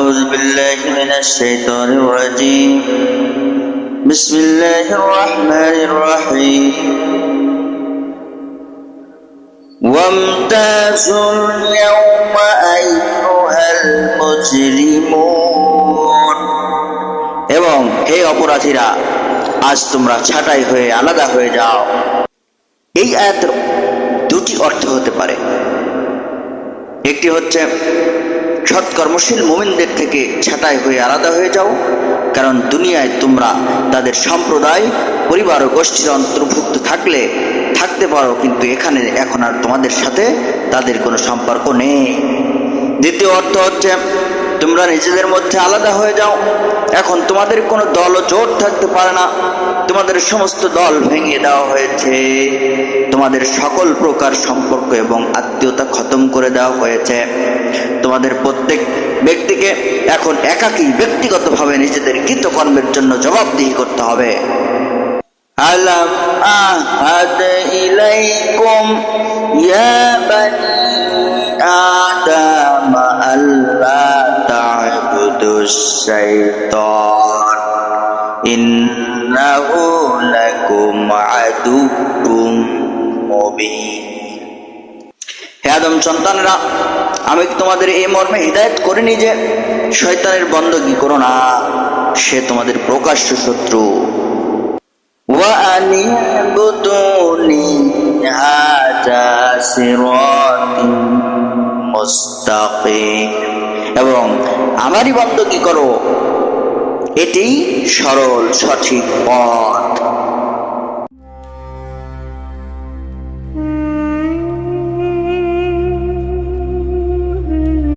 أعوذ بالله من الشيطان الرجيم بسم الله الرحمن الرحيم وامتازوا اليوم أيها المجرمون এবং হে অপরাধীরা আজ তোমরা ছাঁটাই হয়ে আলাদা হয়ে যাও। এই আয়াতের দুটি অর্থ হতে পারে। একটি হচ্ছে সৎকর্মশীল মুমিনদের থেকে ছাঁটাই হয়ে আলাদা হয়ে যাও, কারণ দুনিয়ায় তোমরা তাদের সম্প্রদায় পরিবার ও গোষ্ঠীর অন্তর্ভুক্ত থাকতে পারো, কিন্তু এখানে এখন আর তোমাদের সাথে তাদের কোনো সম্পর্ক নেই। দ্বিতীয় অর্থ হচ্ছে তোমরা নিজেদের মধ্যে আলাদা হয়ে যাও, এখন তোমাদের কোনো দল ও জোট থাকতে পারে না, তোমাদের সমস্ত দল ভেঙে দেওয়া হয়েছে, তোমাদের সকল প্রকার সম্পর্ক এবং আত্মীয়তা খতম করে দেওয়া হয়েছে। তোমাদের প্রত্যেক ব্যক্তিকে এখন একাকী ব্যক্তিগতভাবে নিজেদের কৃতকর্মের জন্য জবাবদিহি করতে হবে। আলাম আহাদ ইলাইকুম ইয়া বানি আদম আল্লা তা'বুদুশ শাইতান ইন্নাহু লাকুম আদুউম মুবিন। হে আদম সন্তানরা, আমি তোমাদের এই মর্মে হিদায়াত করিনি যে শয়তানের বন্দগি করো না, সে তোমাদের প্রকাশ্য শত্রু। ওয়া আনিবুদুনি হাযা সিরাতুম মুস্তাকিম, এবং আমারই বন্দগি করো, এটি সরল সঠিক পথ।